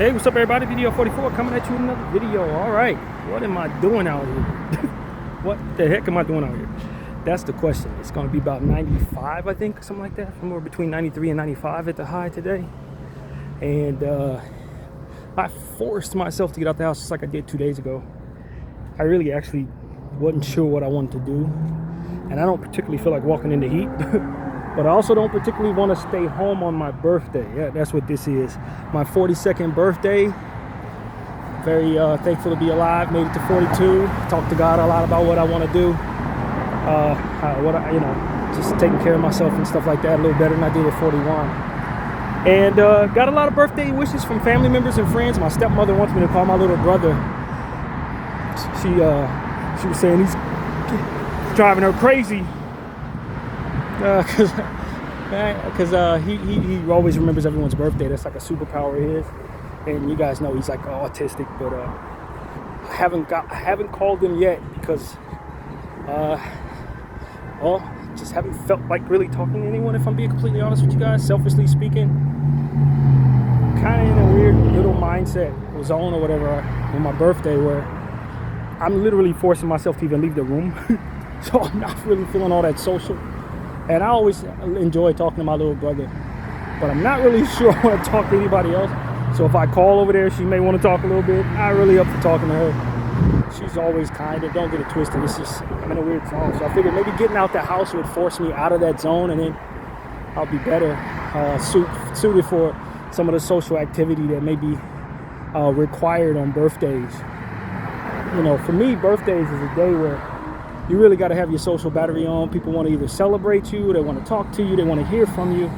Hey, what's up everybody? Bdf 44 coming at you with another video. Alright, what am I doing out here? What the heck am I doing out here? That's the question. It's going to be about 95, I think, something like that. Somewhere between 93 and 95 at the high today. And I forced myself to get out the house just like I did 2 days ago. I really actually wasn't sure what I wanted to do. And I don't particularly feel like walking in the heat. But I also don't particularly want to stay home on my birthday. Yeah, that's what this is. My 42nd birthday. Very thankful to be alive. Made it to 42. Talked to God a lot about what I want to do. Just taking care of myself and stuff like that a little better than I did at 41. And got a lot of birthday wishes from family members and friends. My stepmother wants me to call my little brother. She was saying he's driving her crazy. Because he always remembers everyone's birthday. That's like a superpower of his. And you guys know he's like autistic, but I haven't called him yet because just haven't felt like really talking to anyone, if I'm being completely honest with you guys. Selfishly speaking, kind of in a weird little mindset or zone or whatever on my birthday where I'm literally forcing myself to even leave the room. So I'm not really feeling all that social. And I always enjoy talking to my little brother, but I'm not really sure I want to talk to anybody else. So if I call over there, she may want to talk a little bit. I'm really up for talking to her. She's always kind of, don't get it twisted. It's just, I'm in a weird zone. So I figured maybe getting out the house would force me out of that zone, and then I'll be better suited for some of the social activity that may be required on birthdays. You know, for me, birthdays is a day where you really got to have your social battery on. People want to either celebrate you, they want to talk to you, they want to hear from you.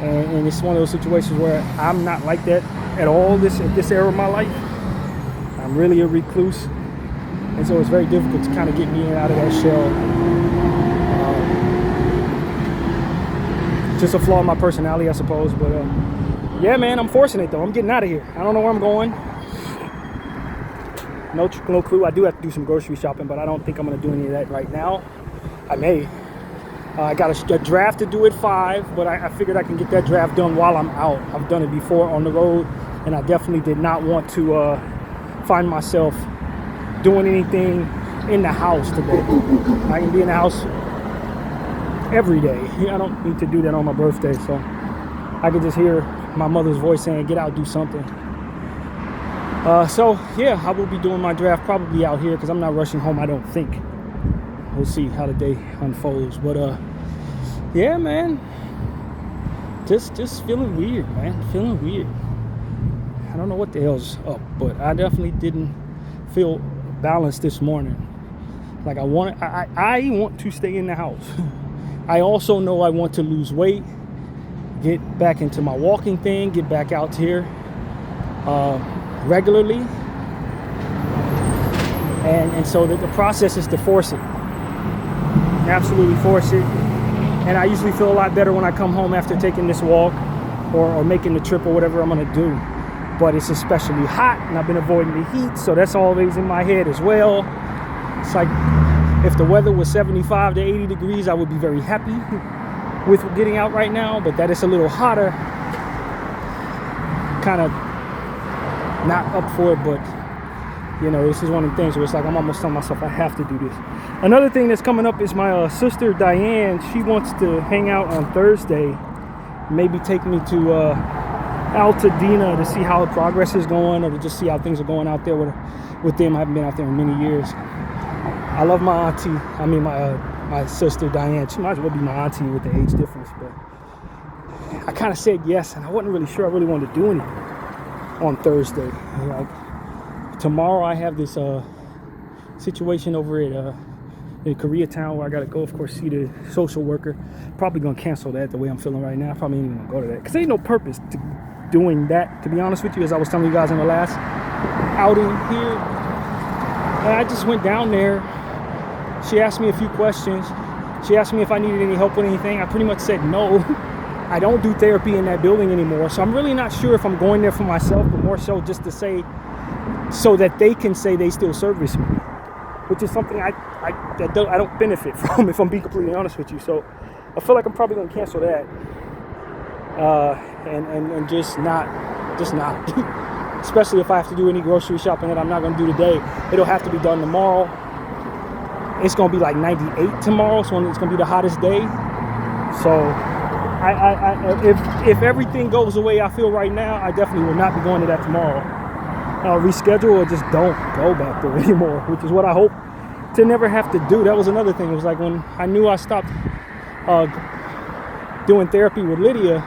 And it's one of those situations where I'm not like that at all at this era of my life. I'm really a recluse. And so it's very difficult to kind of get me in and out of that shell. Just a flaw in my personality, I suppose. But yeah, man, I'm forcing it though. I'm getting out of here. I don't know where I'm going. No clue. I do have to do some grocery shopping, but I don't think I'm going to do any of that right now. I may. I got a draft to do at 5, but I figured I can get that draft done while I'm out. I've done it before on the road, and I definitely did not want to find myself doing anything in the house today. I can be in the house every day. I don't need to do that on my birthday, so I could just hear my mother's voice saying, get out, do something. So yeah, I will be doing my draft probably out here because I'm not rushing home, I don't think. We'll see how the day unfolds. But yeah, man, just feeling weird, man. Feeling weird. I don't know what the hell's up, but I definitely didn't feel balanced this morning. Like I want to stay in the house. I also know I want to lose weight, get back into my walking thing, get back out here regularly, and so the process is to force it, absolutely force it. And I usually feel a lot better when I come home after taking this walk or making the trip or whatever I'm gonna do. But it's especially hot, and I've been avoiding the heat, so that's always in my head as well. It's like if the weather was 75 to 80 degrees, I would be very happy with getting out right now, but that it's a little hotter, kind of not up for it. But you know, this is one of the things where it's like I'm almost telling myself I have to do this. Another thing that's coming up is my sister Diane. She wants to hang out on Thursday, maybe take me to Altadena to see how the progress is going, or to just see how things are going out there with them. I haven't been out there in many years. I love my auntie. I mean my sister Diane. She might as well be my auntie with the age difference, but I kind of said yes, and I wasn't really sure I really wanted to do anything on Thursday. Like tomorrow I have this situation over at in Koreatown where I gotta go, of course, see the social worker. Probably gonna cancel that the way I'm feeling right now. Probably ain't even gonna go to that because there ain't no purpose to doing that, to be honest with you, as I was telling you guys in the last outing here. And I just went down there. She asked me a few questions. She asked me if I needed any help with anything. I pretty much said no. I don't do therapy in that building anymore, so I'm really not sure if I'm going there for myself, but more so just to say, so that they can say they still service me, which is something I don't benefit from, if I'm being completely honest with you. So I feel like I'm probably gonna cancel that and just just not. Especially if I have to do any grocery shopping that I'm not going to do today. It'll have to be done tomorrow. It's going to be like 98 tomorrow, so it's going to be the hottest day. So if everything goes the way I feel right now, I definitely will not be going to that tomorrow. I'll reschedule or just don't go back there anymore, which is what I hope to never have to do. That was another thing. It was like when I knew I stopped doing therapy with Lydia,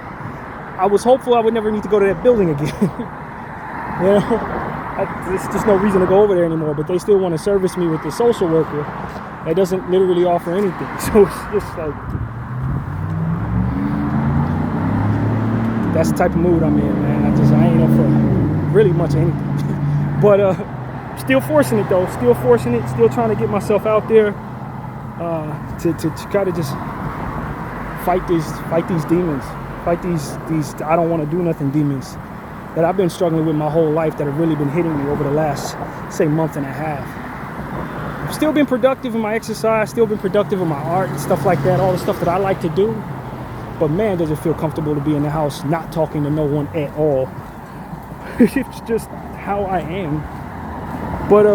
I was hopeful I would never need to go to that building again. You know, there's just no reason to go over there anymore, but they still want to service me with the social worker that doesn't literally offer anything. So it's just like, that's the type of mood I'm in, man. I ain't up for really much anything. But still forcing it though, still trying to get myself out there to try to just fight these demons, fight these I don't want to do nothing demons that I've been struggling with my whole life, that have really been hitting me over the last, say, month and a half. I've still been productive in my exercise, still been productive in my art and stuff like that, all the stuff that I like to do. But man, does it feel comfortable to be in the house not talking to no one at all. It's just how I am. But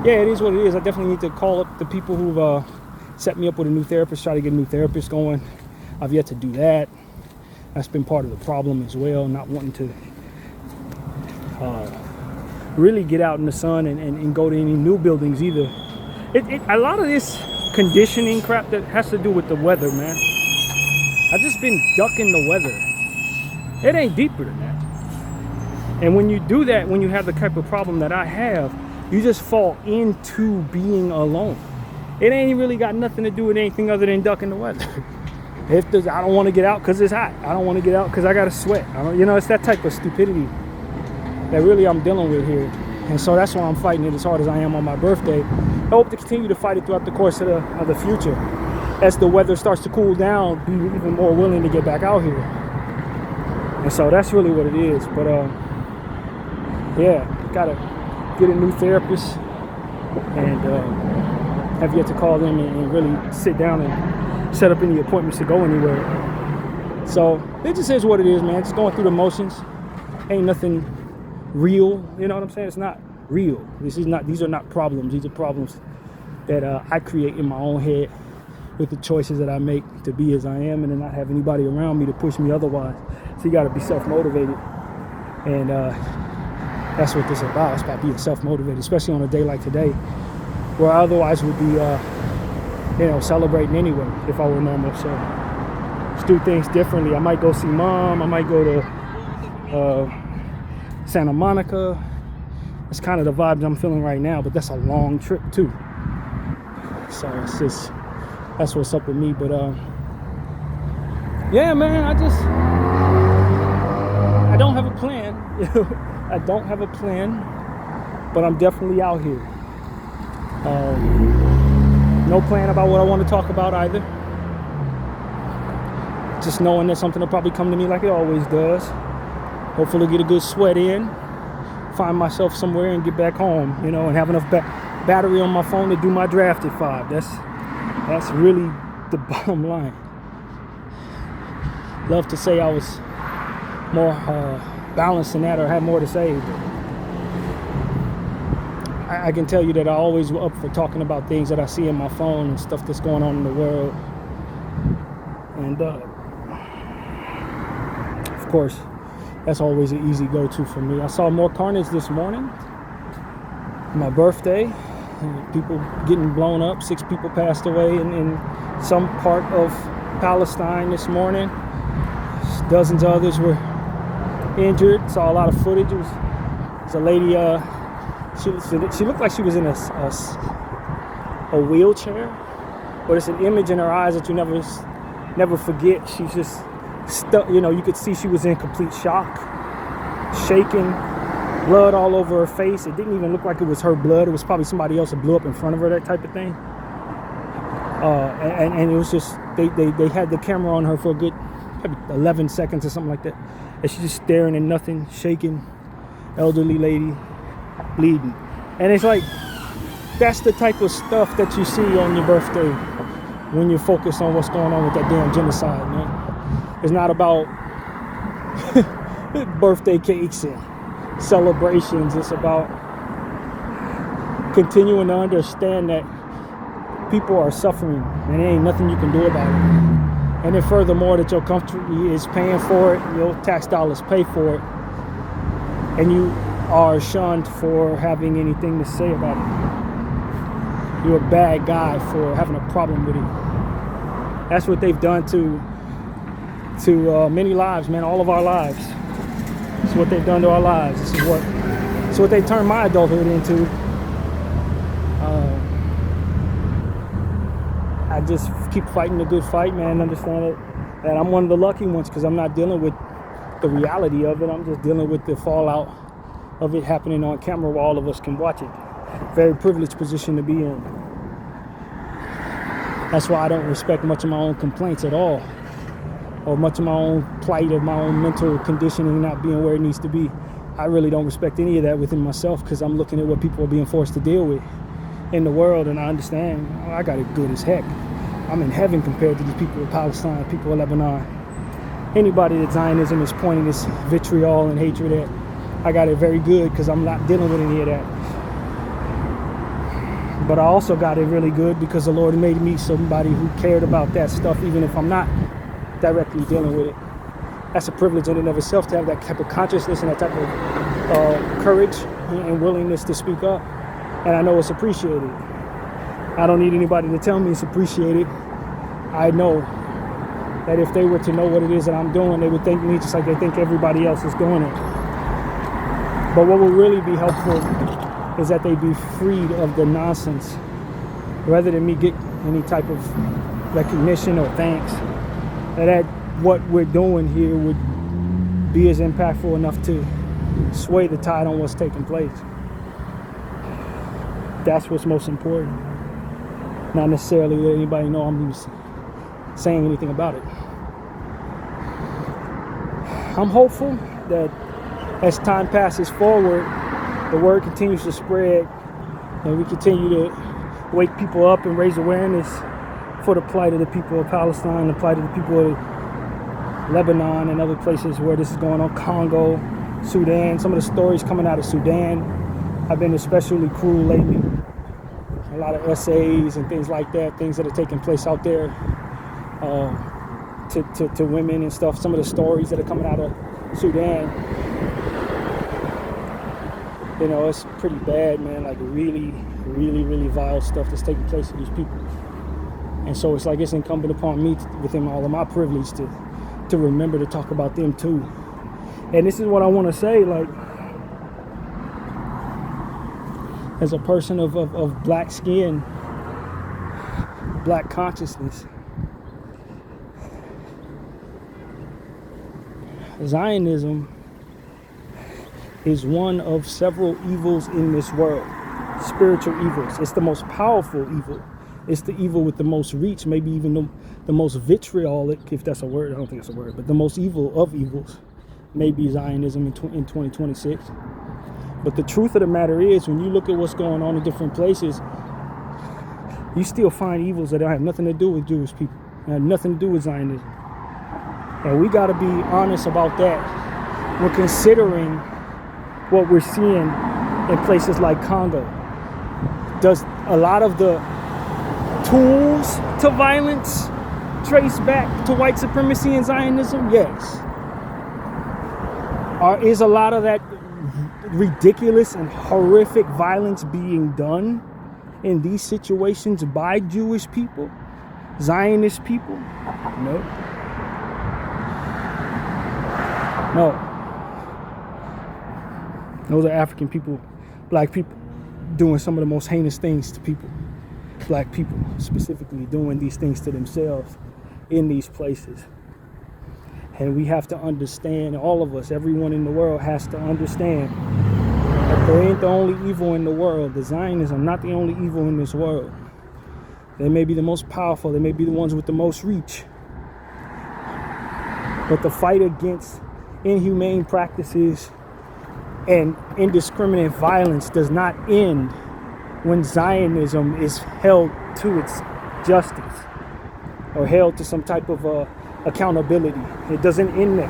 yeah, it is what it is. I definitely need to call up the people who've set me up with a new therapist, try to get a new therapist going. I've yet to do that. That's been part of the problem as well, not wanting to really get out in the sun and go to any new buildings either. A lot of this conditioning crap that has to do with the weather, man. I've just been ducking the weather. It ain't deeper than that. And when you do that, when you have the type of problem that I have, you just fall into being alone. It ain't really got nothing to do with anything other than ducking the weather. I don't want to get out because it's hot. I don't want to get out because I got to sweat. It's that type of stupidity that really I'm dealing with here. And so that's why I'm fighting it as hard as I am on my birthday. I hope to continue to fight it throughout the course of the future. As the weather starts to cool down, be even more willing to get back out here. And so that's really what it is. But yeah, gotta get a new therapist, and have yet to call them and really sit down and set up any appointments to go anywhere. So it just is what it is, man. Just going through the motions. Ain't nothing real. You know what I'm saying? It's not real. These are not problems. These are problems that I create in my own head with the choices that I make to be as I am, and to not have anybody around me to push me otherwise. So you got to be self-motivated, and that's what this is about. It's about being self-motivated, especially on a day like today, where I otherwise would be celebrating anyway if I were normal. So let's do things differently. I might go see Mom. I might go to Santa Monica. It's kind of the vibes I'm feeling right now, but that's a long trip too. So it's just, that's what's up with me. But yeah, man, I don't have a plan. I don't have a plan, but I'm definitely out here. No plan about what I want to talk about either. Just knowing that something will probably come to me like it always does. Hopefully get a good sweat in, find myself somewhere and get back home, and have enough battery on my phone to do my draft at 5. That's really the bottom line. Love to say I was more balanced than that, or had more to say, but I can tell you that I always up for talking about things that I see in my phone and stuff that's going on in the world. And of course, that's always an easy go-to for me. I saw more carnage this morning, my birthday. People getting blown up. 6 people passed away in some part of Palestine this morning. Dozens of others were injured. Saw a lot of footage. There's a lady, she looked like she was in a wheelchair, but it's an image in her eyes that you never forget. She's just stuck, you could see she was in complete shock, shaking, blood all over her face. It didn't even look like it was her blood. It was probably somebody else that blew up in front of her, that type of thing. And it was just, they had the camera on her for a good probably 11 seconds or something like that. And she's just staring at nothing, shaking, elderly lady, bleeding. And it's like, that's the type of stuff that you see on your birthday when you're focused on what's going on with that damn genocide, man. It's not about birthday cakes and celebrations. It's about continuing to understand that people are suffering and there ain't nothing you can do about it. And then furthermore, that your country is paying for it, your tax dollars pay for it, and you are shunned for having anything to say about it. You're a bad guy for having a problem with it. That's what they've done to many lives, man, all of our lives. It's what they've done to our lives. This is what they turned my adulthood into. I just keep fighting the good fight, man. Understand that I'm one of the lucky ones because I'm not dealing with the reality of it. I'm just dealing with the fallout of it happening on camera where all of us can watch it. Very privileged position to be in. That's why I don't respect much of my own complaints at all, or much of my own plight of my own mental conditioning not being where it needs to be. I really don't respect any of that within myself because I'm looking at what people are being forced to deal with in the world, and I understand I got it good as heck. I'm in heaven compared to these people of Palestine, people of Lebanon. Anybody that Zionism is pointing this vitriol and hatred at, I got it very good because I'm not dealing with any of that. But I also got it really good because the Lord made me somebody who cared about that stuff, even if I'm not directly dealing with it. That's a privilege in and of itself to have that type of consciousness and that type of courage and willingness to speak up. And I know it's appreciated. I don't need anybody to tell me it's appreciated. I know that if they were to know what it is that I'm doing, they would thank me just like they think everybody else is doing it. But what will really be helpful is that they be freed of the nonsense rather than me get any type of recognition or thanks. That what we're doing here would be as impactful enough to sway the tide on what's taking place. That's what's most important. Not necessarily let anybody know I'm even saying anything about it. I'm hopeful that as time passes forward, the word continues to spread and we continue to wake people up and raise awareness for the plight of the people of Palestine, the plight of the people of Lebanon and other places where this is going on, Congo, Sudan. Some of the stories coming out of Sudan have been especially cruel lately. A lot of essays and things like that, things that are taking place out there to women and stuff. Some of the stories that are coming out of Sudan, you know, it's pretty bad, man. Like really, really, really vile stuff that's taking place to these people. And so it's like it's incumbent upon me, within all of my privilege, to remember to talk about them too. And this is what I want to say, like, as a person of black skin, black consciousness, Zionism is one of several evils in this world, spiritual evils. It's the most powerful evil. It's the evil with the most reach, maybe even the most vitriolic, if that's a word. I don't think it's a word, but the most evil of evils may be Zionism in 2026. But the truth of the matter is, when you look at what's going on in different places, you still find evils that have nothing to do with Jewish people, have nothing to do with Zionism. And we got to be honest about that. We're considering what we're seeing in places like Congo. Does a lot of the tools to violence trace back to white supremacy and Zionism? Yes. Is a lot of that ridiculous and horrific violence being done in these situations by Jewish people, Zionist people? No. Those are African people, black people, doing some of the most heinous things to people. Black people specifically doing these things to themselves in these places. And we have to understand, all of us, everyone in the world has to understand that they ain't the only evil in the world. The Zionists are not the only evil in this world. They may be the most powerful. They may be the ones with the most reach. But the fight against inhumane practices and indiscriminate violence does not end when Zionism is held to its justice or held to some type of accountability. It doesn't end there.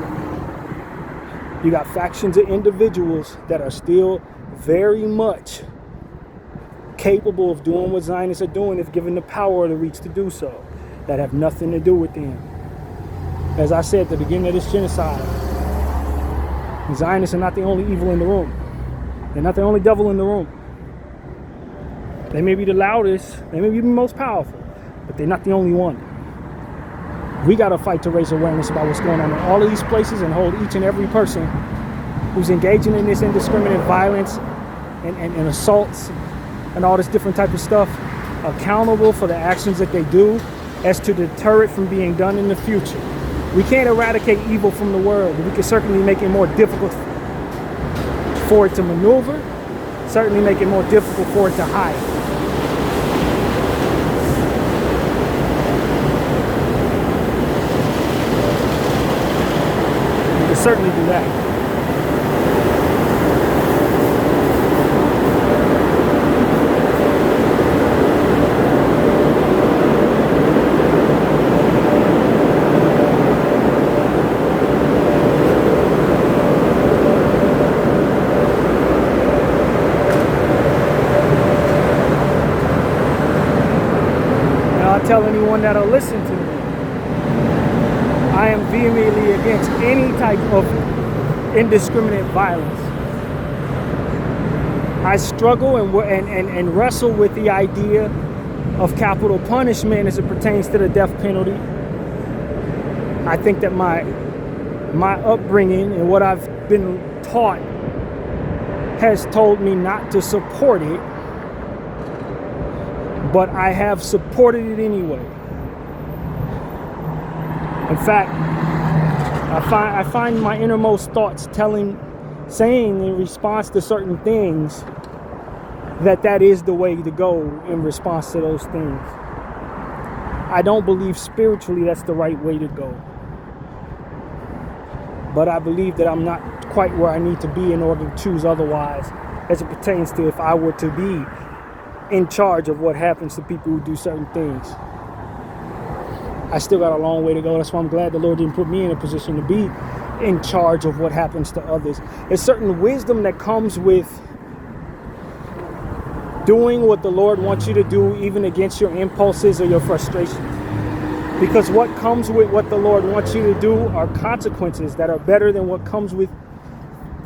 You got factions of individuals that are still very much capable of doing what Zionists are doing if given the power or the reach to do so, that have nothing to do with them. As I said at the beginning of this genocide, Zionists are not the only evil in the room. They're not the only devil in the room. They may be the loudest, they may be the most powerful, but they're not the only one. We got to fight to raise awareness about what's going on in all of these places and hold each and every person who's engaging in this indiscriminate violence and assaults and all this different type of stuff accountable for the actions that they do, as to deter it from being done in the future. We can't eradicate evil from the world, but we can certainly make it more difficult for it to maneuver, certainly make it more difficult for it to hide. Certainly do that. And I'll tell anyone that'll listen to me, I am vehemently against any type of indiscriminate violence. I struggle and wrestle with the idea of capital punishment as it pertains to the death penalty. I think that my upbringing and what I've been taught has told me not to support it, but I have supported it anyway. In fact, I find my innermost thoughts saying in response to certain things that is the way to go in response to those things. I don't believe spiritually that's the right way to go. But I believe that I'm not quite where I need to be in order to choose otherwise, as it pertains to if I were to be in charge of what happens to people who do certain things. I still got a long way to go. That's why I'm glad the Lord didn't put me in a position to be in charge of what happens to others. There's certain wisdom that comes with doing what the Lord wants you to do, even against your impulses or your frustrations. Because what comes with what the Lord wants you to do are consequences that are better than what comes with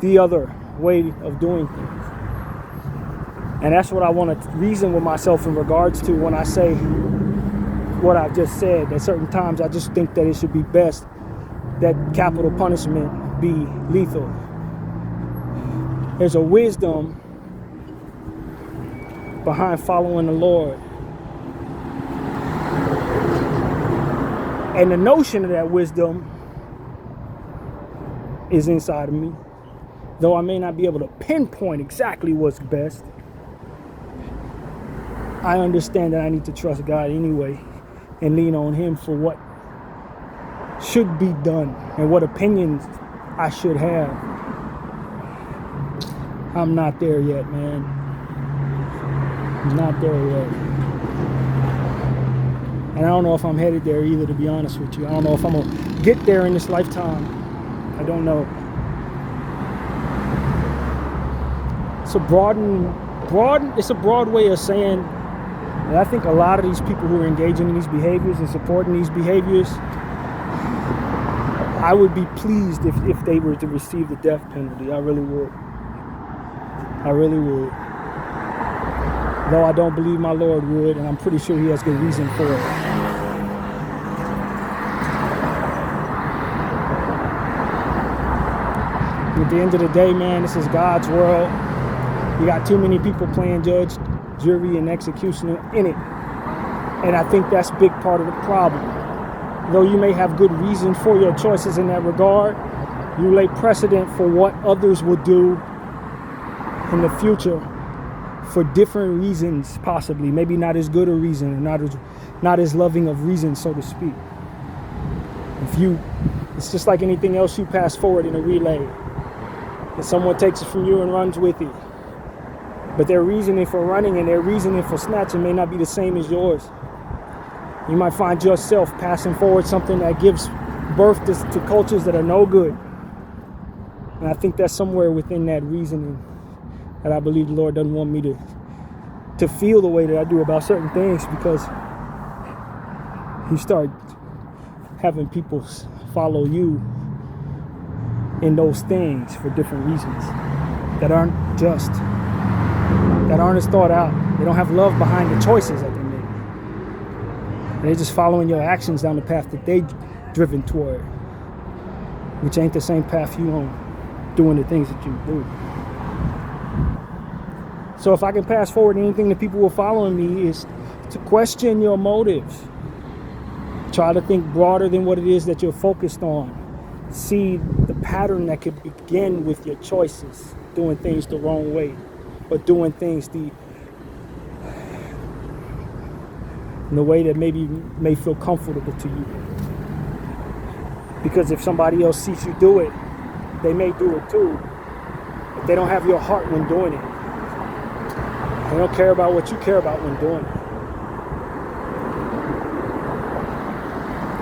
the other way of doing things. And that's what I want to reason with myself in regards to when I say what I've just said. At certain times I just think that it should be best that capital punishment be lethal. There's a wisdom behind following the Lord, and the notion of that wisdom is inside of me, though I may not be able to pinpoint exactly what's best. I understand that I need to trust God anyway and lean on Him for what should be done and what opinions I should have. I'm not there yet, man. I'm not there yet. And I don't know if I'm headed there either, to be honest with you. I don't know if I'm going to get there in this lifetime. I don't know. It's a broad way of saying that I think a lot of these people who are engaging in these behaviors and supporting these behaviors, I would be pleased if they were to receive the death penalty. I really would. I really would. Though I don't believe my Lord would, and I'm pretty sure He has good reason for it. At the end of the day, man, this is God's world. You got too many people playing judge, jury, and executioner in it. And I think that's a big part of the problem. Though you may have good reason for your choices in that regard, you lay precedent for what others will do in the future for different reasons, possibly. Maybe not as good a reason, not as loving of reason, so to speak. It's just like anything else you pass forward in a relay. And someone takes it from you and runs with it. But their reasoning for running and their reasoning for snatching may not be the same as yours. You might find yourself passing forward something that gives birth to cultures that are no good. And I think that's somewhere within that reasoning that I believe the Lord doesn't want me to feel the way that I do about certain things, because you start having people follow you in those things for different reasons that aren't just, that aren't as thought out. They don't have love behind the choices that they make. And they're just following your actions down the path that they've driven toward, which ain't the same path you on, doing the things that you do. So if I can pass forward anything that people who are following me is to question your motives. Try to think broader than what it is that you're focused on. See the pattern that could begin with your choices, doing things the wrong way, or doing things in the way that maybe may feel comfortable to you. Because if somebody else sees you do it, they may do it too. But they don't have your heart when doing it. They don't care about what you care about when doing it.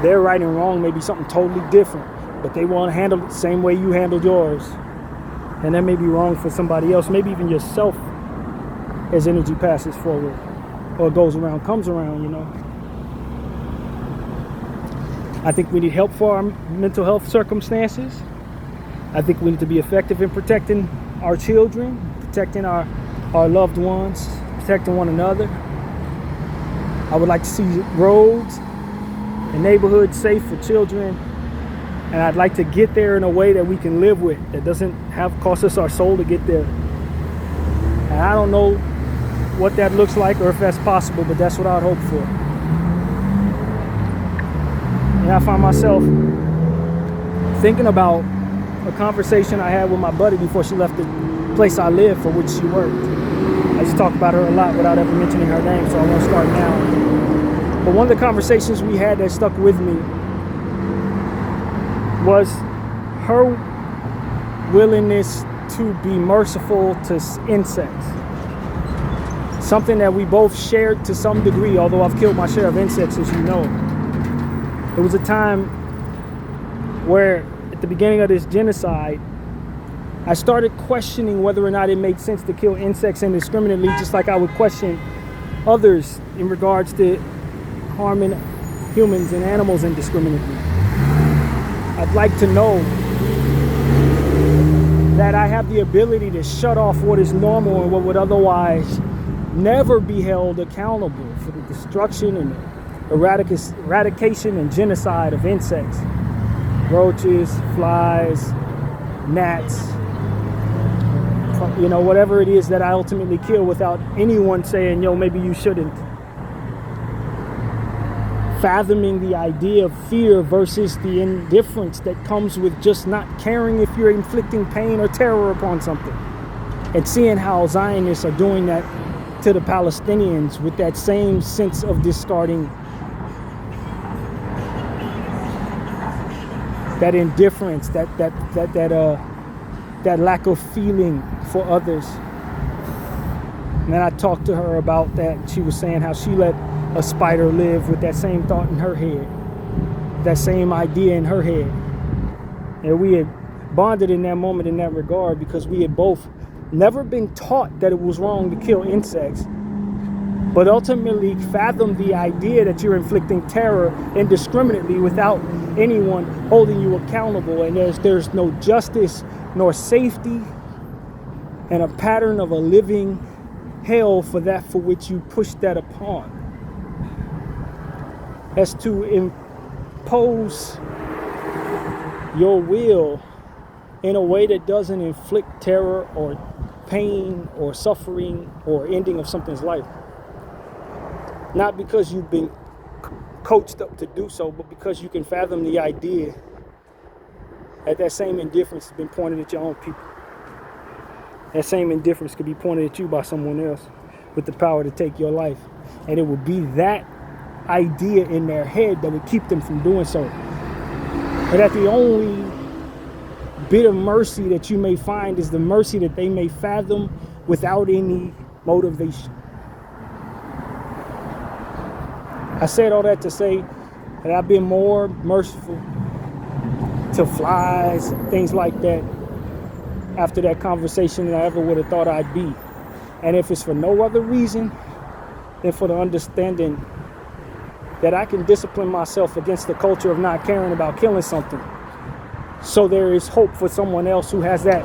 Their right and wrong may be something totally different, but they want to handle it the same way you handled yours. And that may be wrong for somebody else, maybe even yourself, as energy passes forward or goes around, comes around, you know. I think we need help for our mental health circumstances. I think we need to be effective in protecting our children, protecting our loved ones, protecting one another. I would like to see roads and neighborhoods safe for children, and I'd like to get there in a way that we can live with, that doesn't cost us our soul to get there. And I don't know what that looks like or if that's possible, but that's what I'd hope for. And I find myself thinking about a conversation I had with my buddy before she left the place I live for which she worked. I just talk about her a lot without ever mentioning her name, so I won't start now. But one of the conversations we had that stuck with me was her willingness to be merciful to insects. Something that we both shared to some degree, although I've killed my share of insects, as you know. There was a time where, at the beginning of this genocide, I started questioning whether or not it made sense to kill insects indiscriminately, just like I would question others in regards to harming humans and animals indiscriminately. I'd like to know that I have the ability to shut off what is normal and what would otherwise never be held accountable for the destruction and eradication and genocide of insects, roaches, flies, gnats, you know, whatever it is that I ultimately kill, without anyone saying, yo, maybe you shouldn't. Fathoming the idea of fear versus the indifference that comes with just not caring if you're inflicting pain or terror upon something. And seeing how Zionists are doing that to the Palestinians with that same sense of discarding, that indifference, that lack of feeling for others. And then I talked to her about that, and she was saying how she let a spider live with that same thought in her head, that same idea in her head. And we had bonded in that moment in that regard, because we had both never been taught that it was wrong to kill insects, but ultimately fathomed the idea that you're inflicting terror indiscriminately without anyone holding you accountable, and there's no justice nor safety, and a pattern of a living hell for that for which you push that upon. As to impose your will in a way that doesn't inflict terror or pain or suffering or ending of something's life. Not because you've been coached up to do so, but because you can fathom the idea that that same indifference has been pointed at your own people. That same indifference could be pointed at you by someone else with the power to take your life. And it would be that idea in their head that would keep them from doing so. And that the only bit of mercy that you may find is the mercy that they may fathom without any motivation. I said all that to say that I've been more merciful to flies and things like that after that conversation than I ever would have thought I'd be. And if it's for no other reason than for the understanding that I can discipline myself against the culture of not caring about killing something, so there is hope for someone else who has that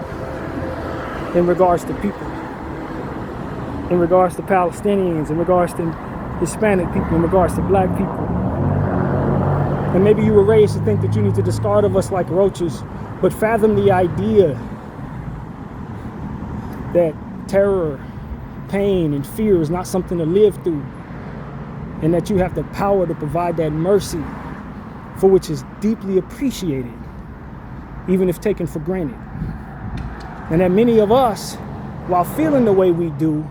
in regards to people, in regards to Palestinians, in regards to Hispanic people, in regards to black people. And maybe you were raised to think that you need to discard of us like roaches, but fathom the idea that terror, pain, and fear is not something to live through, and that you have the power to provide that mercy for which is deeply appreciated, even if taken for granted. And that many of us, while feeling the way we do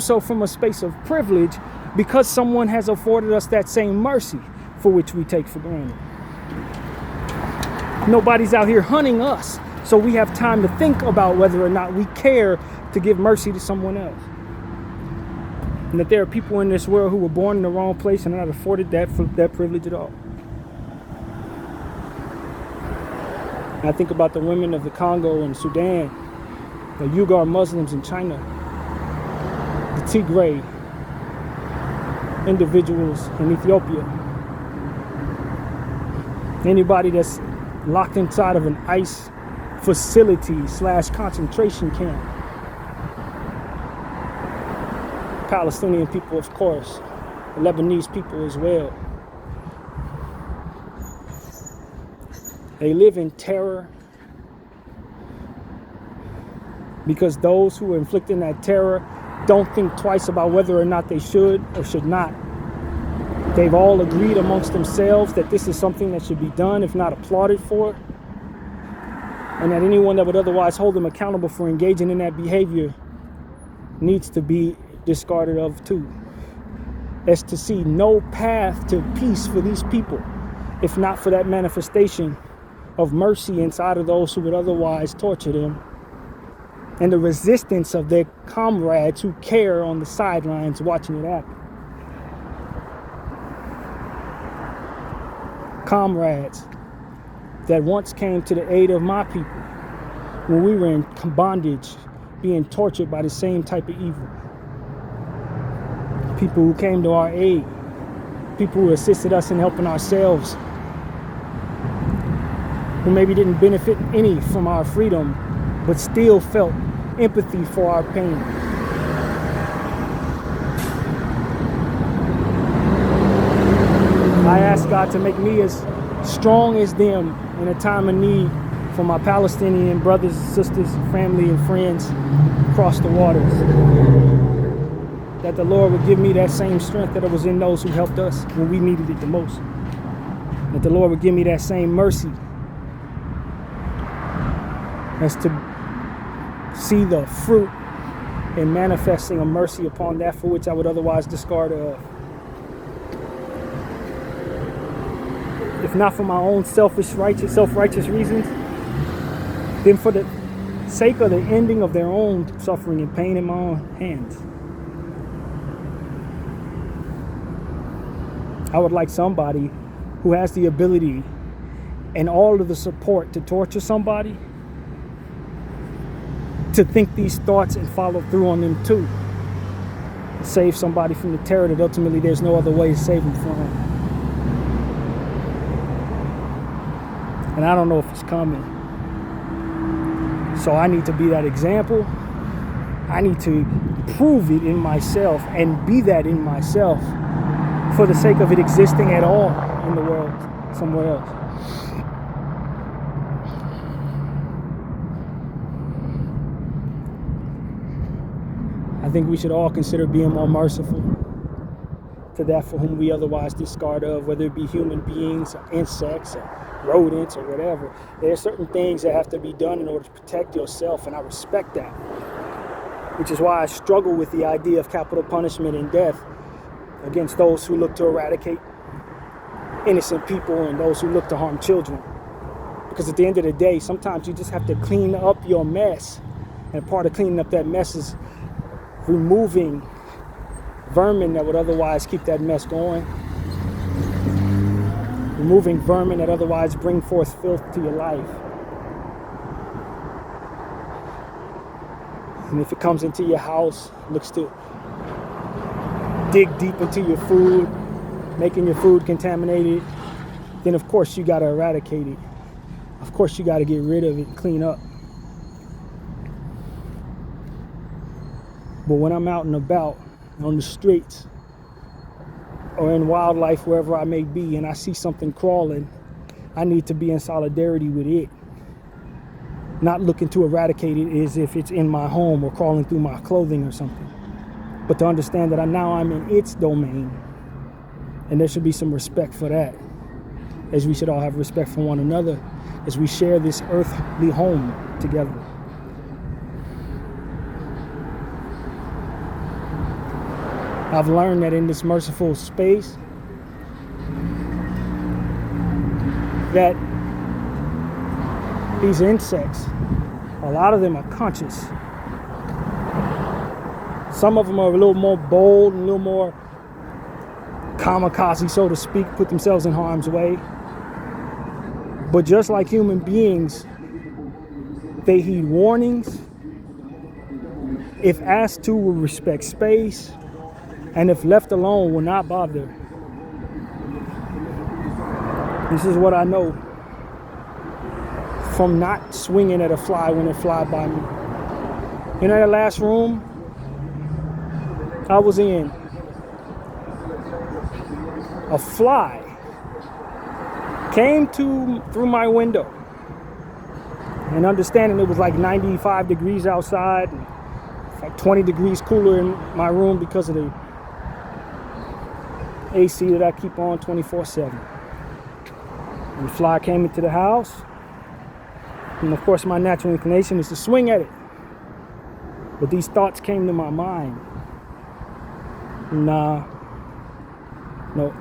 so from a space of privilege because someone has afforded us that same mercy for which we take for granted. Nobody's out here hunting us, so we have time to think about whether or not we care to give mercy to someone else. And that there are people in this world who were born in the wrong place and are not afforded that privilege at all. And I think about the women of the Congo and Sudan, the Uyghur Muslims in China, the Tigray individuals in Ethiopia. Anybody that's locked inside of an ICE facility / concentration camp. Palestinian people, of course, the Lebanese people as well. They live in terror because those who are inflicting that terror don't think twice about whether or not they should or should not. They've all agreed amongst themselves that this is something that should be done, if not applauded for, and that anyone that would otherwise hold them accountable for engaging in that behavior needs to be discarded of too. As to see no path to peace for these people, if not for that manifestation of mercy inside of those who would otherwise torture them, and the resistance of their comrades who care on the sidelines watching it happen. Comrades that once came to the aid of my people when we were in bondage, being tortured by the same type of evil. People who came to our aid, people who assisted us in helping ourselves, who maybe didn't benefit any from our freedom, but still felt empathy for our pain. I ask God to make me as strong as them in a time of need for my Palestinian brothers, sisters, family, and friends across the waters. That the Lord would give me that same strength that it was in those who helped us when we needed it the most. That the Lord would give me that same mercy as to see the fruit in manifesting a mercy upon that for which I would otherwise discard of. If not for my own self-righteous reasons, then for the sake of the ending of their own suffering and pain in my own hands. I would like somebody who has the ability and all of the support to torture somebody to think these thoughts and follow through on them too. Save somebody from the terror that ultimately there's no other way to save them from. And I don't know if it's coming. So I need to be that example. I need to prove it in myself and be that in myself for the sake of it existing at all in the world, somewhere else. I think we should all consider being more merciful to that for whom we otherwise discard of, whether it be human beings or insects or rodents or whatever. There are certain things that have to be done in order to protect yourself, and I respect that. Which is why I struggle with the idea of capital punishment and death against those who look to eradicate innocent people and those who look to harm children. Because at the end of the day, sometimes you just have to clean up your mess. And part of cleaning up that mess is removing vermin that would otherwise keep that mess going. Removing vermin that otherwise bring forth filth to your life. And if it comes into your house, looks to dig deep into your food, making your food contaminated, then of course you got to eradicate it. Of course you got to get rid of it, clean up. But when I'm out and about on the streets or in wildlife, wherever I may be, and I see something crawling, I need to be in solidarity with it. Not looking to eradicate it as if it's in my home or crawling through my clothing or something. But to understand that I'm in its domain. And there should be some respect for that. As we should all have respect for one another as we share this earthly home together. I've learned that in this merciful space that these insects, a lot of them are conscious. Some of them are a little more bold and a little more kamikaze, so to speak, put themselves in harm's way. But just like human beings, they heed warnings. If asked to, will respect space. And if left alone, will not bother. This is what I know from not swinging at a fly when it fly by me. In that last room I was in, a fly came through my window, and understanding it was like 95 degrees outside, and like 20 degrees cooler in my room because of the AC that I keep on 24/7. And the fly came into the house, and of course my natural inclination is to swing at it. But these thoughts came to my mind. Nah, no.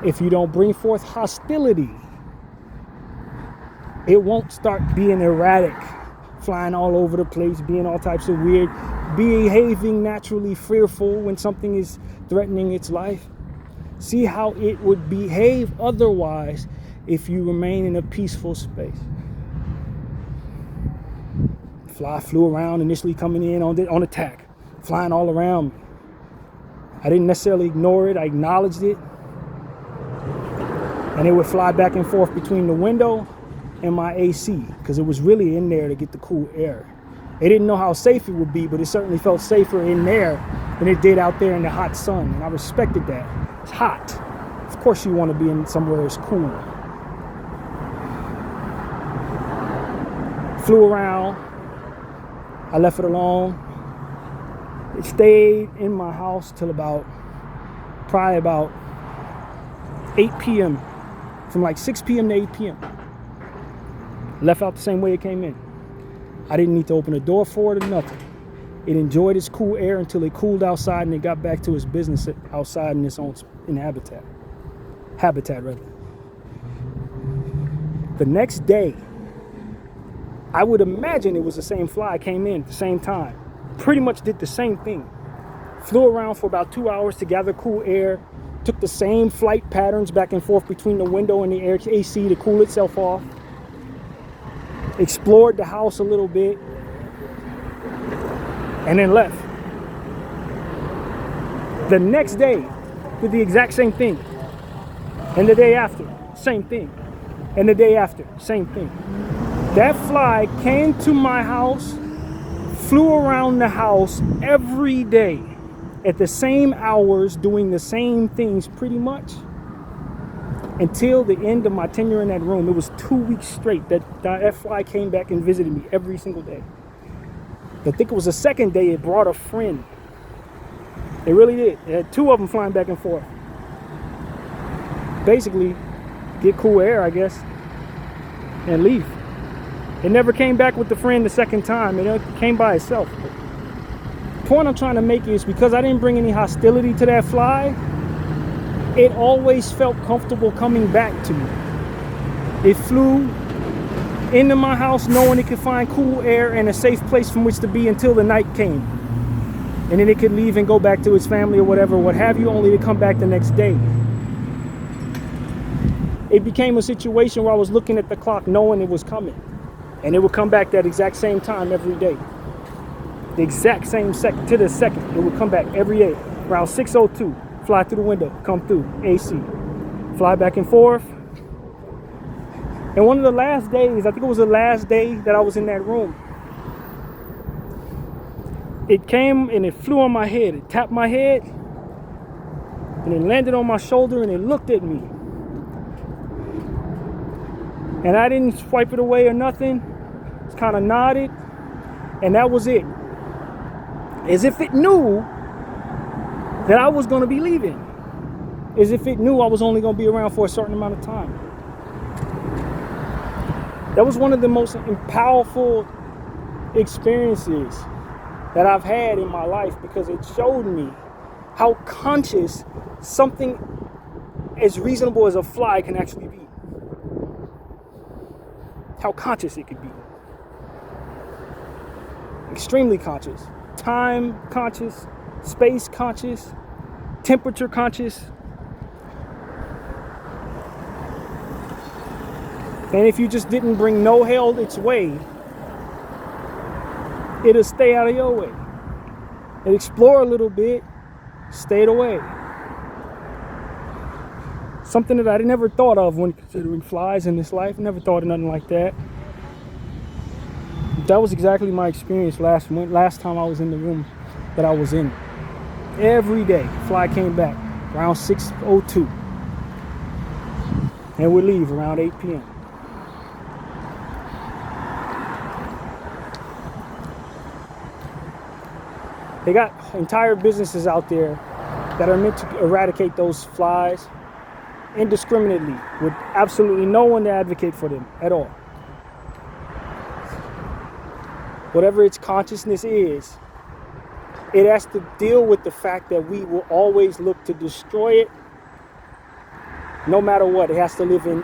If you don't bring forth hostility, it won't start being erratic, flying all over the place, being all types of weird, behaving naturally fearful when something is threatening its life. See how it would behave otherwise if you remain in a peaceful space. Fly flew around, initially coming in on attack, flying all around me. I didn't necessarily ignore it, I acknowledged it. And it would fly back and forth between the window and my AC, because it was really in there to get the cool air. It didn't know how safe it would be, but it certainly felt safer in there than it did out there in the hot sun. And I respected that. It's hot. Of course you want to be in somewhere that's cool. Flew around. I left it alone. It stayed in my house till probably about 8 p.m. From like 6 p.m. to 8 p.m. Left out the same way it came in. I didn't need to open the door for it or nothing. It enjoyed its cool air until it cooled outside and it got back to its business outside in its own habitat. The next day, I would imagine it was the same fly came in at the same time. Pretty much did the same thing. Flew around for about 2 hours to gather cool air. Took the same flight patterns back and forth between the window and the air AC to cool itself off. Explored the house a little bit. And then left. The next day, did the exact same thing. And the day after, same thing. And the day after, same thing. That fly came to my house, flew around the house every day at the same hours, doing the same things pretty much until the end of my tenure in that room. It was 2 weeks straight that fly came back and visited me every single day. I think it was the second day it brought a friend. It really did. It had 2 of them flying back and forth. Basically, get cool air, I guess, and leave. It never came back with the friend the second time. It came by itself. The point I'm trying to make is because I didn't bring any hostility to that fly, it always felt comfortable coming back to me. It flew into my house knowing it could find cool air and a safe place from which to be until the night came. And then it could leave and go back to its family or whatever, what have you, only to come back the next day. It became a situation where I was looking at the clock knowing it was coming. And it would come back that exact same time every day. The exact same second, to the second. It would come back every day. Around 6:02, fly through the window, come through, AC. Fly back and forth. And one of the last days, I think it was the last day that I was in that room, it came and it flew on my head. It tapped my head, and it landed on my shoulder, and it looked at me. And I didn't swipe it away or nothing. Just kind of nodded, and that was it. As if it knew that I was going to be leaving. As if it knew I was only going to be around for a certain amount of time. That was one of the most powerful experiences that I've had in my life, because it showed me how conscious something as reasonable as a fly can actually be. How conscious it could be. Extremely conscious. Time conscious, space conscious, temperature conscious. And if you just didn't bring no hell its way, it'll stay out of your way. It'll explore a little bit, stayed away. Something that I never thought of when considering flies in this life. Never thought of nothing like that. That was exactly my experience last time I was in the room that I was in. Every day, fly came back around 6:02, and would leave around 8 p.m. They got entire businesses out there that are meant to eradicate those flies indiscriminately, with absolutely no one to advocate for them at all. Whatever its consciousness is, it has to deal with the fact that we will always look to destroy it, no matter what. It has to live in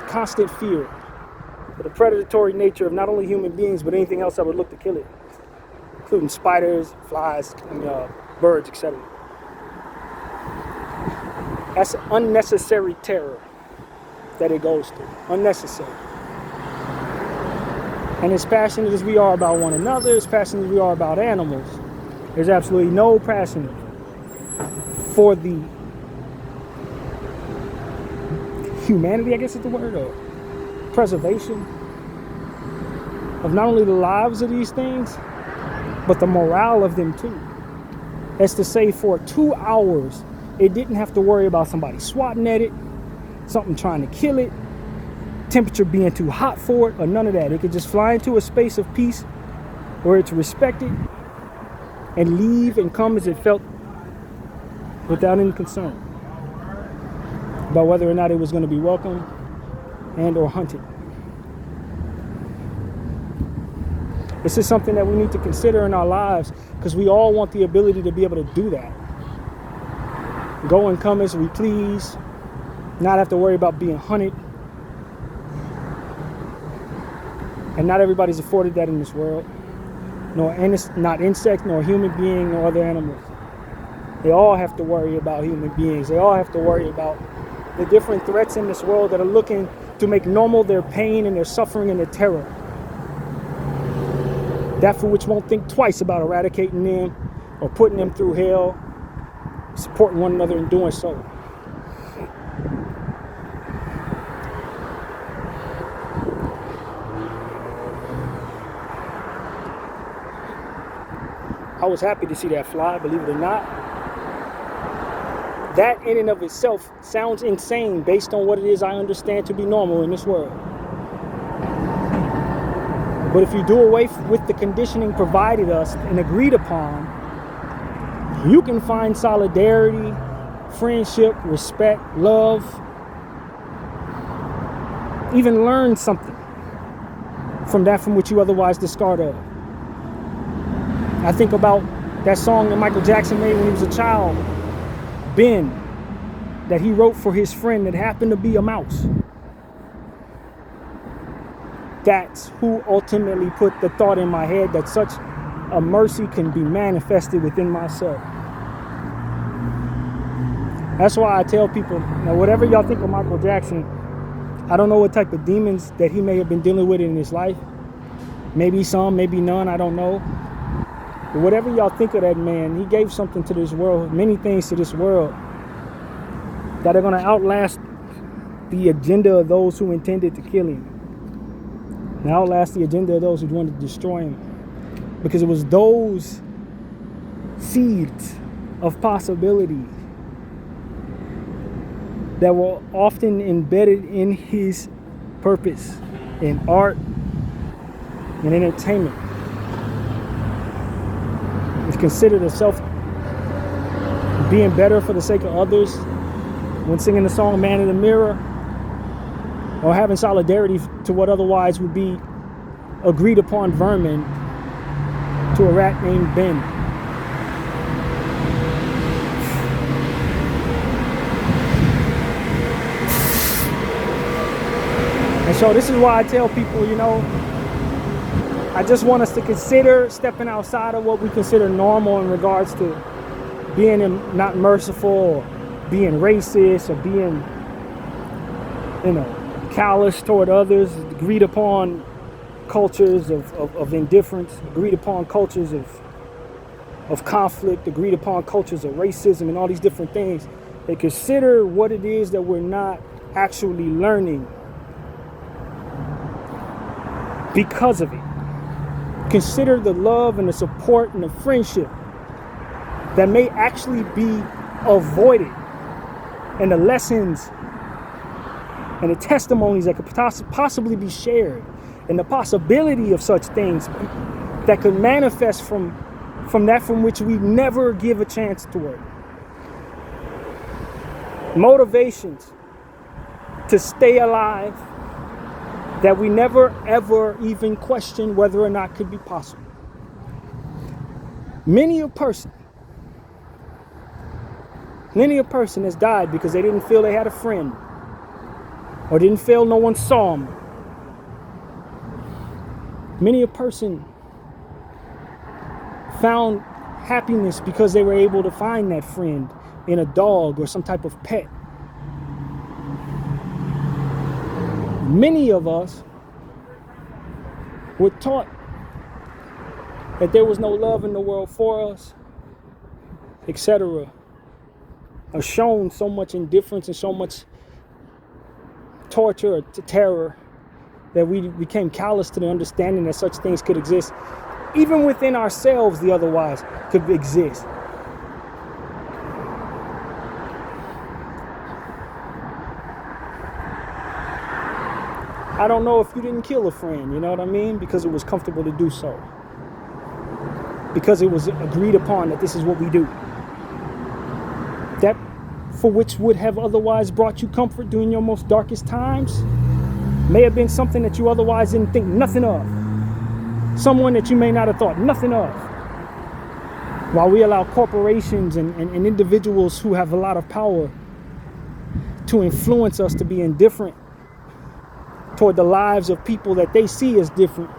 constant fear for the predatory nature of not only human beings, but anything else that would look to kill it, including spiders, flies, and birds, etc. That's unnecessary terror that it goes through. Unnecessary. And as passionate as we are about one another, as passionate as we are about animals, there's absolutely no passion for the humanity, I guess is the word, or preservation of not only the lives of these things, but the morale of them too. That's to say, for 2 hours, it didn't have to worry about somebody swatting at it, something trying to kill it, temperature being too hot for it, or none of that. It could just fly into a space of peace where it's respected and leave and come as it felt, without any concern about whether or not it was going to be welcomed and or hunted. This is something that we need to consider in our lives, because we all want the ability to be able to do that. Go and come as we please, not have to worry about being hunted. And not everybody's afforded that in this world. Not insect, nor human being, nor other animals. They all have to worry about human beings. They all have to worry about the different threats in this world that are looking to make normal their pain and their suffering and their terror. That for which won't think twice about eradicating them or putting them through hell, supporting one another in doing so. I was happy to see that fly, believe it or not. That in and of itself sounds insane based on what it is I understand to be normal in this world. But if you do away with the conditioning provided us and agreed upon, you can find solidarity, friendship, respect, love, even learn something from that from which you otherwise discard of. I think about that song that Michael Jackson made when he was a child, Ben, that he wrote for his friend that happened to be a mouse. That's who ultimately put the thought in my head that such a mercy can be manifested within myself. That's why I tell people, whatever y'all think of Michael Jackson, I don't know what type of demons that he may have been dealing with in his life. Maybe some, maybe none, I don't know. But whatever y'all think of that man, he gave something to this world, many things to this world that are going to outlast the agenda of those who intended to kill him. And outlast the agenda of those who wanted to destroy him. Because it was those seeds of possibility that were often embedded in his purpose in art and entertainment. It's considered a self being better for the sake of others when singing the song Man in the Mirror, or having solidarity to what otherwise would be agreed upon vermin to a rat named Ben. And so this is why I tell people, I just want us to consider stepping outside of what we consider normal in regards to being not merciful, or being racist, or being, callous toward others, agreed upon cultures of indifference, agreed upon cultures of conflict, agreed upon cultures of racism and all these different things. They consider what it is that we're not actually learning because of it. Consider the love and the support and the friendship that may actually be avoided, and the lessons and the testimonies that could possibly be shared, and the possibility of such things that could manifest from that from which we never give a chance toward. Motivations to stay alive that we never ever even question whether or not could be possible. Many a person has died because they didn't feel they had a friend, or didn't feel no one saw them. Many a person found happiness because they were able to find that friend in a dog or some type of pet. Many of us were taught that there was no love in the world for us, etc. Are shown so much indifference and so much torture or terror that we became callous to the understanding that such things could exist. Even within ourselves, the otherwise could exist. I don't know if you didn't kill a friend, you know what I mean? Because it was comfortable to do so. Because it was agreed upon that this is what we do. That for which would have otherwise brought you comfort during your most darkest times may have been something that you otherwise didn't think nothing of. Someone that you may not have thought nothing of. While we allow corporations and individuals who have a lot of power to influence us to be indifferent toward the lives of people that they see as different,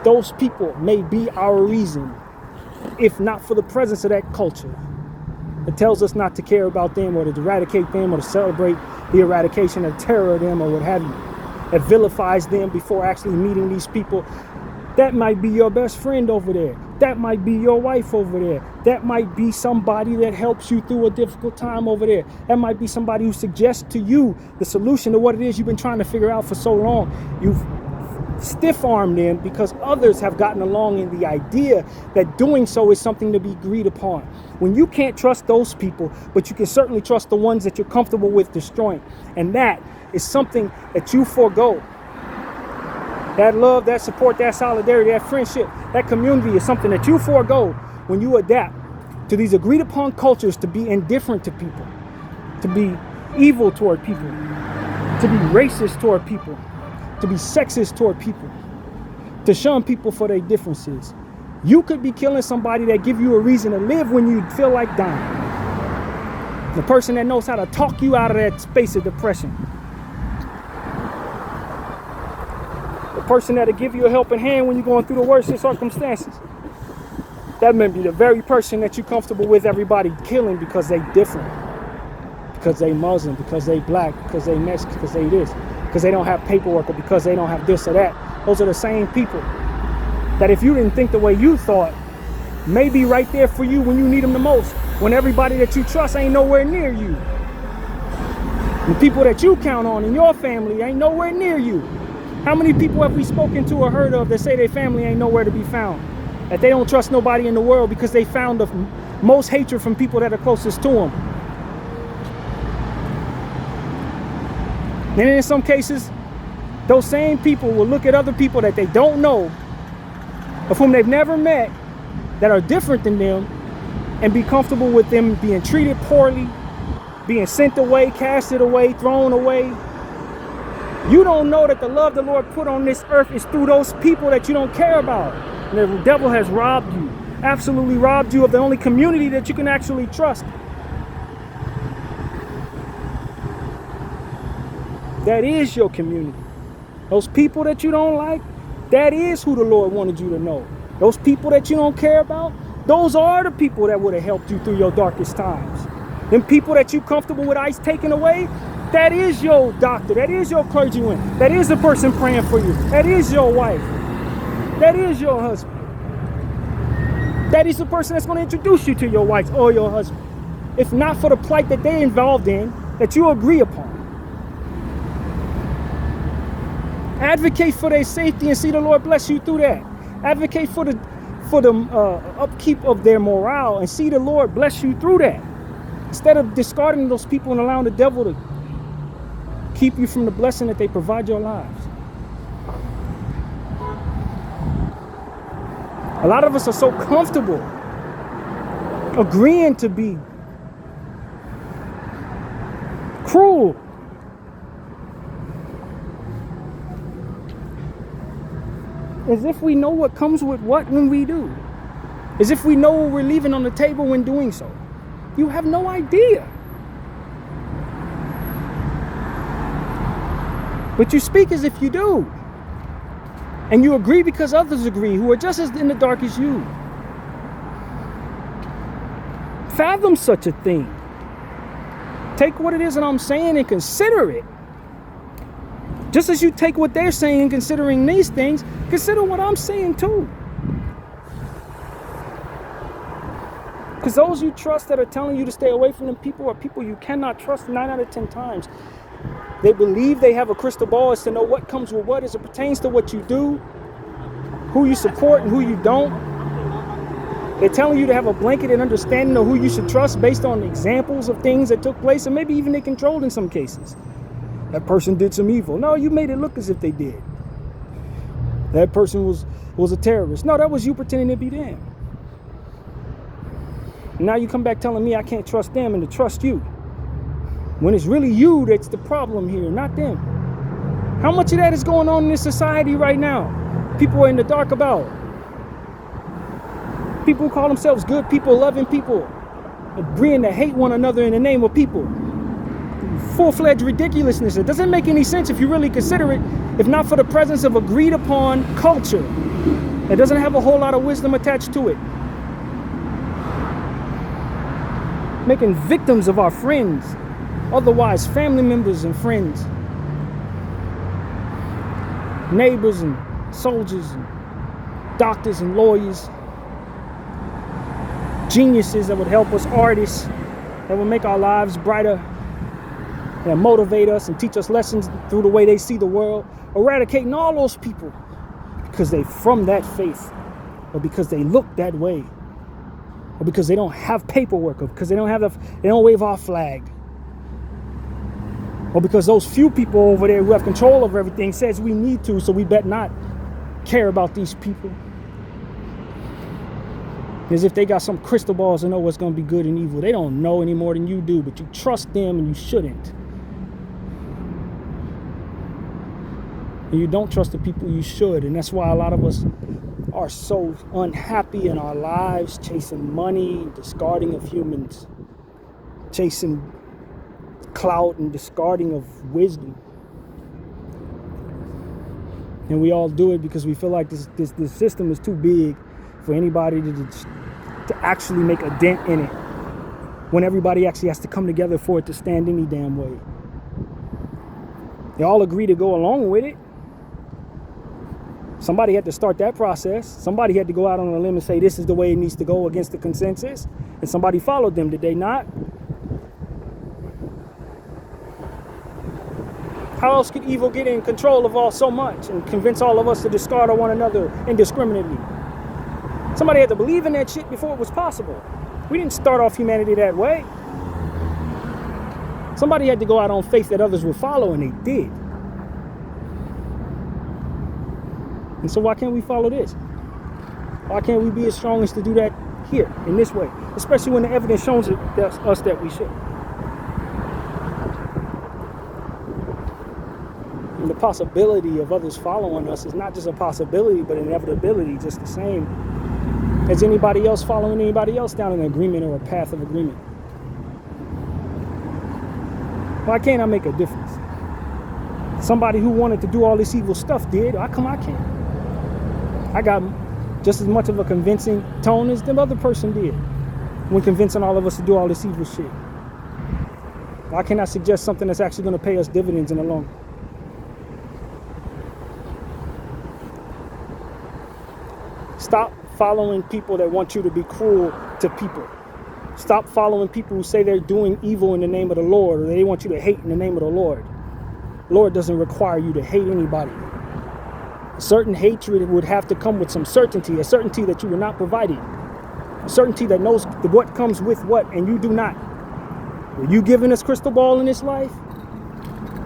those people may be our reason, if not for the presence of that culture that tells us not to care about them, or to eradicate them, or to celebrate the eradication of terror of them, or what have you, that vilifies them before actually meeting these people. That might be your best friend over there. That might be your wife over there. That might be somebody that helps you through a difficult time over there. That might be somebody who suggests to you the solution to what it is you've been trying to figure out for so long. You've stiff-armed them because others have gotten along in the idea that doing so is something to be agreed upon. When you can't trust those people, but you can certainly trust the ones that you're comfortable with destroying. And that is something that you forego. That love, that support, that solidarity, that friendship, that community is something that you forego when you adapt to these agreed upon cultures to be indifferent to people, to be evil toward people, to be racist toward people, to be sexist toward people, to shun people for their differences. You could be killing somebody that give you a reason to live when you feel like dying. The person that knows how to talk you out of that space of depression. The person that'll give you a helping hand when you're going through the worst of circumstances. That may be the very person that you're comfortable with everybody killing because they different. Because they Muslim, because they black, because they Mexican, because they this. Because they don't have paperwork, or because they don't have this or that. Those are the same people that if you didn't think the way you thought, may be right there for you when you need them the most, when everybody that you trust ain't nowhere near you. The people that you count on in your family ain't nowhere near you. How many people have we spoken to or heard of that say their family ain't nowhere to be found? That they don't trust nobody in the world because they found the most hatred from people that are closest to them. And in some cases, those same people will look at other people that they don't know, of whom they've never met, that are different than them, and be comfortable with them being treated poorly, being sent away, casted away, thrown away. You don't know that the love the Lord put on this earth is through those people that you don't care about. And the devil has robbed you, absolutely robbed you of the only community that you can actually trust. That is your community. Those people that you don't like, that is who the Lord wanted you to know. Those people that you don't care about, those are the people that would have helped you through your darkest times. Them people that you comfortable with ICE taking away, that is your doctor, that is your clergyman, that is the person praying for you, that is your wife, that is your husband. That is the person that's going to introduce you to your wife or your husband. If not for the plight that they're involved in, that you agree upon. Advocate for their safety and see the Lord bless you through that. Advocate for the upkeep of their morale and see the Lord bless you through that. Instead of discarding those people and allowing the devil to keep you from the blessing that they provide your lives. A lot of us are so comfortable agreeing to be cruel. As if we know what comes with what when we do. As if we know what we're leaving on the table when doing so. You have no idea. But you speak as if you do. And you agree because others agree who are just as in the dark as you. Fathom such a thing. Take what it is that I'm saying and consider it. Just as you take what they're saying and considering these things, consider what I'm saying too. Because those you trust that are telling you to stay away from them people are people you cannot trust 9 out of 10 times. They believe they have a crystal ball as to know what comes with what as it pertains to what you do, who you support and who you don't. They're telling you to have a blanketed understanding of who you should trust based on examples of things that took place, and maybe even they controlled in some cases. That person did some evil. No, you made it look as if they did. That person was a terrorist. No, that was you pretending to be them. Now you come back telling me I can't trust them and to trust you. When it's really you that's the problem here, not them. How much of that is going on in this society right now? People are in the dark about. People who call themselves good people, loving people, agreeing to hate one another in the name of people. Full-fledged ridiculousness. It doesn't make any sense if you really consider it, if not for the presence of agreed upon culture. It doesn't have a whole lot of wisdom attached to it. Making victims of our friends, otherwise family members and friends, neighbors and soldiers and doctors and lawyers, geniuses that would help us, artists that would make our lives brighter and motivate us and teach us lessons through the way they see the world. Eradicating all those people because they from that faith, or because they look that way, or because they don't have paperwork, or because they don't wave our flag, or because those few people over there who have control over everything says we need to, so we bet not care about these people. As if they got some crystal balls to know what's going to be good and evil. They don't know any more than you do, but you trust them and you shouldn't. And you don't trust the people you should, and that's why a lot of us are so unhappy in our lives, chasing money, discarding of humans, chasing clout and discarding of wisdom. And we all do it because we feel like this system is too big for anybody to actually make a dent in it, when everybody actually has to come together for it to stand any damn way. They all agree to go along with it. Somebody had to start that process. Somebody had to go out on a limb and say this is the way it needs to go against the consensus. And somebody followed them, did they not? How else could evil get in control of all so much and convince all of us to discard of one another indiscriminately? Somebody had to believe in that shit before it was possible. We didn't start off humanity that way. Somebody had to go out on faith that others would follow, and they did. And so why can't we follow this? Why can't we be as strong as to do that here, in this way? Especially when the evidence shows us that we should. And the possibility of others following us is not just a possibility, but an inevitability, just the same as anybody else following anybody else down an agreement or a path of agreement. Why can't I make a difference? Somebody who wanted to do all this evil stuff did. How come I can't? I got just as much of a convincing tone as the other person did when convincing all of us to do all this evil shit. Why can't I suggest something that's actually going to pay us dividends in the long run? Stop following people that want you to be cruel to people. Stop following people who say they're doing evil in the name of the Lord, or they want you to hate in the name of the Lord. The Lord doesn't require you to hate anybody. Certain hatred would have to come with some certainty, a certainty that you were not provided, a certainty that knows what comes with what, and you do not. Were you given this crystal ball in this life?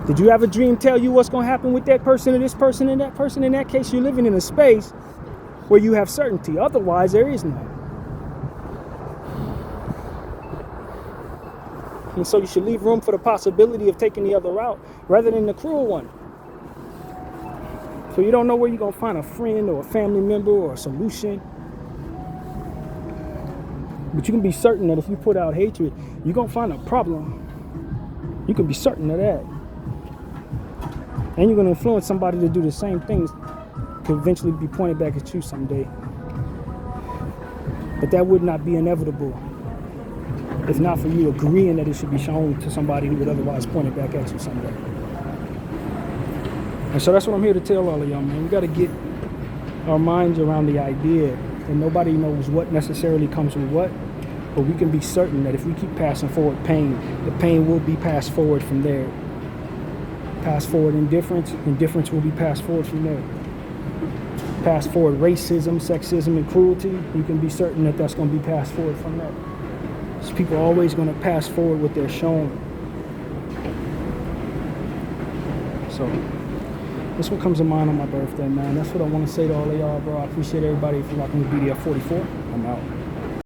Did you have a dream tell you what's going to happen with that person or this person and that person? In that case, you're living in a space where you have certainty. Otherwise, there is none. And so you should leave room for the possibility of taking the other route rather than the cruel one. So you don't know where you're going to find a friend or a family member or a solution. But you can be certain that if you put out hatred, you're going to find a problem. You can be certain of that. And you're going to influence somebody to do the same things to eventually be pointed back at you someday. But that would not be inevitable if not for you agreeing that it should be shown to somebody who would otherwise point it back at you someday. And so that's what I'm here to tell all of y'all, man. We got to get our minds around the idea that nobody knows what necessarily comes with what, but we can be certain that if we keep passing forward pain, the pain will be passed forward from there. Pass forward indifference, indifference will be passed forward from there. Pass forward racism, sexism, and cruelty, you can be certain that that's going to be passed forward from there. So people are always going to pass forward what they're shown. So that's what comes to mind on my birthday, man. That's what I want to say to all of y'all, bro. I appreciate everybody for rocking with Bdf 44. I'm out.